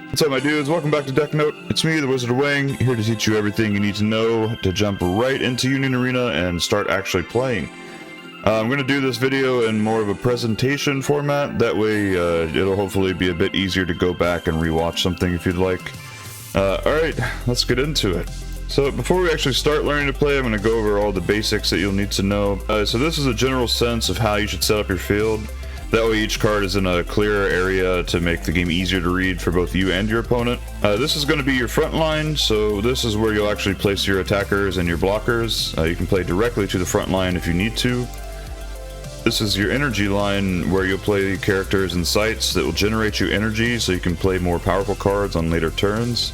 What's up, my dudes? Welcome back to Deck Note. It's me, the Wizard of Wang, here to teach you everything you need to know to jump right into Union Arena and start actually playing. I'm going to do this video in more of a presentation format. That way, it'll hopefully be a bit easier to go back and rewatch something if you'd like. Alright, let's get into it. So before we actually start learning to play, I'm going to go over all the basics that you'll need to know. So this is a general sense of how you should set up your field. That way each card is in a clearer area to make the game easier to read for both you and your opponent. This is going to be your front line, so this is where you'll actually place your attackers and your blockers. You can play directly to the front line if you need to. This is your energy line, where you'll play characters and sites that will generate you energy so you can play more powerful cards on later turns.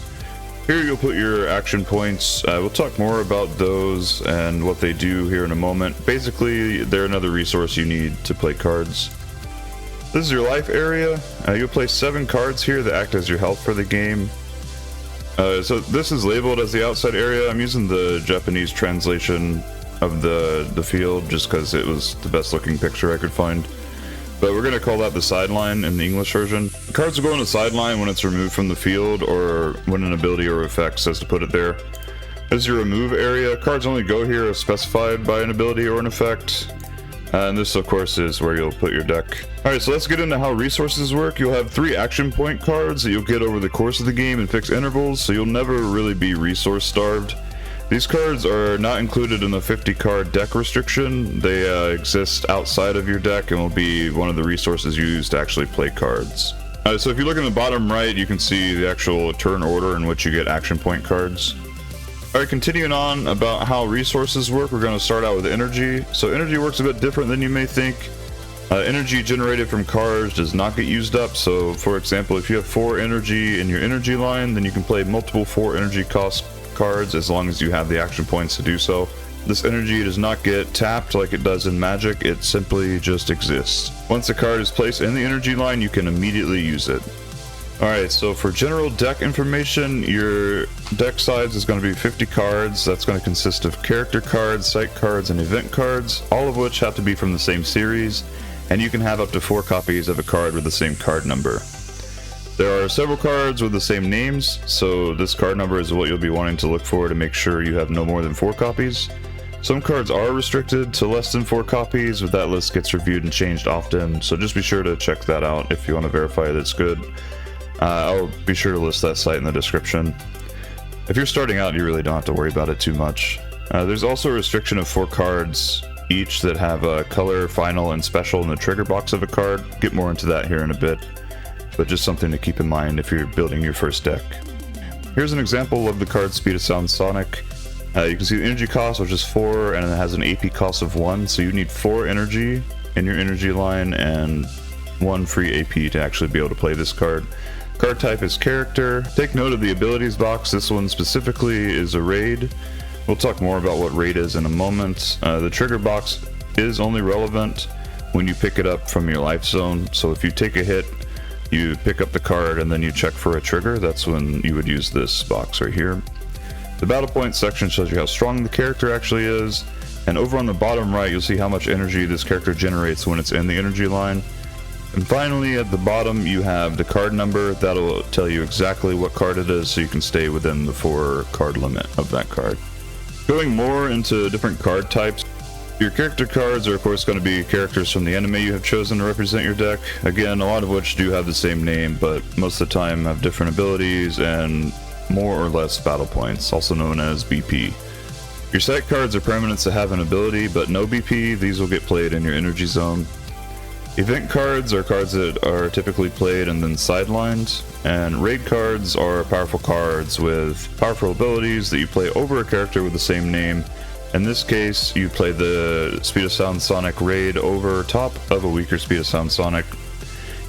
Here you'll put your action points. We'll talk more about those and what they do here in a moment. Basically, they're another resource you need to play cards. This is your life area. You'll place 7 cards here that act as your health for the game. So this is labeled as the outside area. I'm using the Japanese translation of the field just because it was the best looking picture I could find. But we're going to call that the sideline in the English version. Cards will go on the sideline when it's removed from the field or when an ability or effect says to put it there. This is your remove area. Cards only go here as specified by an ability or an effect. And this, of course, is where you'll put your deck. Alright, so let's get into how resources work. You'll have 3 action point cards that you'll get over the course of the game in fixed intervals, so you'll never really be resource starved. These cards are not included in the 50 card deck restriction. They exist outside of your deck and will be one of the resources used to actually play cards. So if you look in the bottom right, you can see the actual turn order in which you get action point cards. Alright, continuing on about how resources work, we're going to start out with energy. So energy works a bit different than you may think. Energy generated from cards does not get used up. So for example, if you have 4 energy in your energy line, then you can play multiple 4 energy cost cards as long as you have the action points to do so. This energy does not get tapped like it does in Magic, it simply just exists. Once a card is placed in the energy line, you can immediately use it. Alright, so for general deck information, your deck size is going to be 50 cards. That's going to consist of character cards, site cards, and event cards, all of which have to be from the same series, and you can have up to 4 copies of a card with the same card number. There are several cards with the same names, so this card number is what you'll be wanting to look for to make sure you have no more than 4 copies. Some cards are restricted to less than 4 copies, but that list gets reviewed and changed often, so just be sure to check that out if you want to verify that it's good. I'll be sure to list that site in the description. If you're starting out, you really don't have to worry about it too much. There's also a restriction of 4 cards each that have a color, final, and special in the trigger box of a card. Get more into that here in a bit, but just something to keep in mind if you're building your first deck. Here's an example of the card Speed of Sound Sonic. You can see the energy cost, which is 4, and it has an AP cost of 1, so you need 4 energy in your energy line and 1 free AP to actually be able to play this card. Card type is character. Take note of the abilities box. This one specifically is a raid. We'll talk more about what raid is in a moment. The trigger box is only relevant when you pick it up from your life zone, so if you take a hit, you pick up the card and then you check for a trigger. That's when you would use this box right here. The battle points section shows you how strong the character actually is, and over on the bottom right you'll see how much energy this character generates when it's in the energy line. And finally at the bottom you have the card number. That'll tell you exactly what card it is so you can stay within the 4 card limit of that card. Going more into different card types, your character cards are of course going to be characters from the anime you have chosen to represent your deck. Again, a lot of which do have the same name, but most of the time have different abilities and more or less battle points, also known as BP. Your site cards are permanents that have an ability but no BP. These will get played in your energy zone. Event cards are cards that are typically played and then sidelined, and raid cards are powerful cards with powerful abilities that you play over a character with the same name. In this case, you play the Speed of Sound Sonic raid over top of a weaker Speed of Sound Sonic.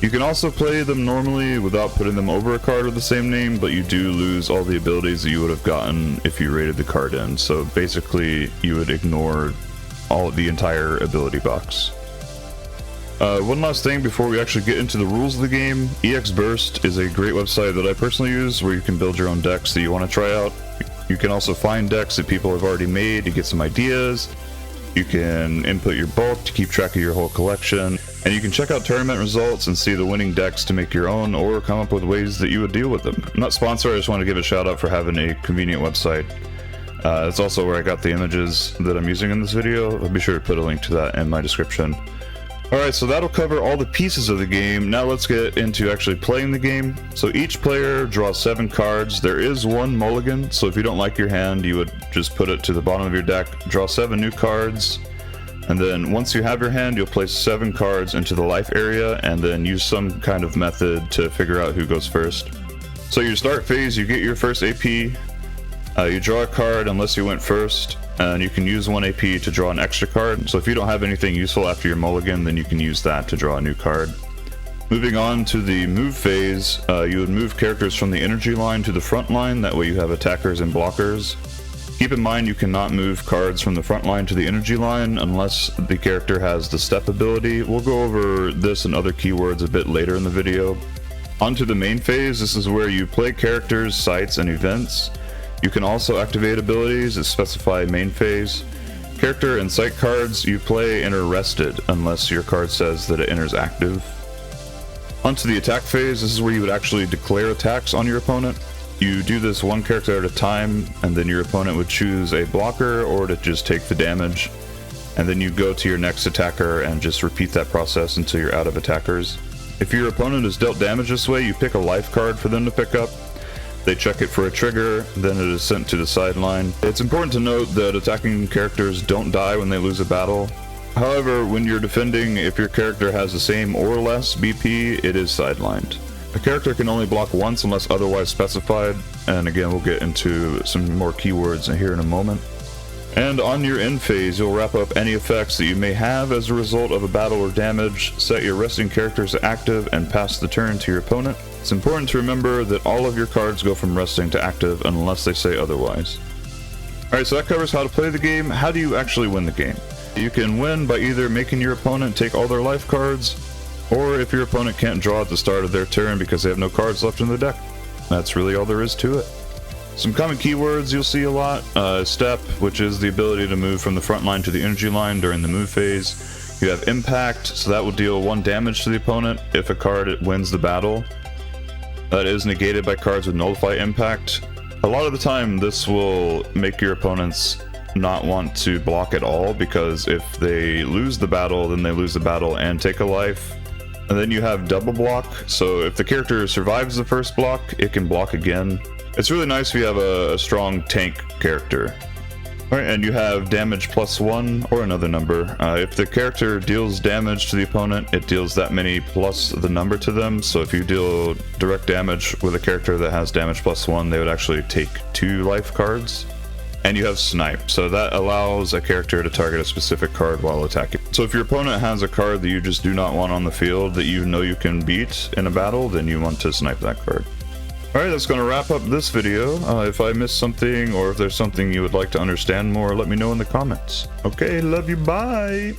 You can also play them normally without putting them over a card with the same name, but you do lose all the abilities that you would have gotten if you raided the card in. So basically, you would ignore the entire ability box. One last thing before we actually get into the rules of the game. EX-Burst is a great website that I personally use where you can build your own decks that you want to try out. You can also find decks that people have already made to get some ideas. You can input your bulk to keep track of your whole collection. And you can check out tournament results and see the winning decks to make your own, or come up with ways that you would deal with them. I'm not sponsored, I just want to give a shout out for having a convenient website. It's also where I got the images that I'm using in this video. I'll be sure to put a link to that in my description. Alright, so that'll cover all the pieces of the game. Now let's get into actually playing the game. So each player draws 7 cards. There is one mulligan, so if you don't like your hand, you would just put it to the bottom of your deck, draw 7 new cards, and then once you have your hand, you'll place 7 cards into the life area, and then use some kind of method to figure out who goes first. So your start phase, you get your first AP, you draw a card unless you went first, and you can use 1 AP to draw an extra card. So if you don't have anything useful after your mulligan, then you can use that to draw a new card. Moving on to the move phase, you would move characters from the energy line to the front line, that way you have attackers and blockers. Keep in mind you cannot move cards from the front line to the energy line unless the character has the step ability. We'll go over this and other keywords a bit later in the video. Onto the main phase, this is where you play characters, sites, and events. You can also activate abilities that specify main phase. Character and site cards you play enter rested unless your card says that it enters active. Onto the attack phase, this is where you would actually declare attacks on your opponent. You do this one character at a time, and then your opponent would choose a blocker or to just take the damage. And then you go to your next attacker and just repeat that process until you're out of attackers. If your opponent is dealt damage this way, you pick a life card for them to pick up. They check it for a trigger, then it is sent to the sideline. It's important to note that attacking characters don't die when they lose a battle. However, when you're defending, if your character has the same or less BP, it is sidelined. A character can only block once unless otherwise specified, and again we'll get into some more keywords here in a moment. And on your end phase, you'll wrap up any effects that you may have as a result of a battle or damage, set your resting characters to active, and pass the turn to your opponent. It's important to remember that all of your cards go from resting to active unless they say otherwise. Alright, so that covers how to play the game. How do you actually win the game? You can win by either making your opponent take all their life cards, or if your opponent can't draw at the start of their turn because they have no cards left in the deck. That's really all there is to it. Some common keywords you'll see a lot. Step, which is the ability to move from the front line to the energy line during the move phase. You have impact, so that will deal 1 damage to the opponent if a card wins the battle. That is negated by cards with nullify impact. A lot of the time this will make your opponents not want to block at all, because if they lose the battle, then they lose the battle and take a life. And then you have double block, so if the character survives the first block, it can block again. It's really nice if you have a strong tank character. Alright, and you have damage +1 or another number. If the character deals damage to the opponent, it deals that many plus the number to them. So if you deal direct damage with a character that has damage +1, they would actually take 2 life cards. And you have snipe, so that allows a character to target a specific card while attacking. So if your opponent has a card that you just do not want on the field that you know you can beat in a battle, then you want to snipe that card. Alright, that's going to wrap up this video. If I missed something or if there's something you would like to understand more, let me know in the comments. Okay, love you, bye!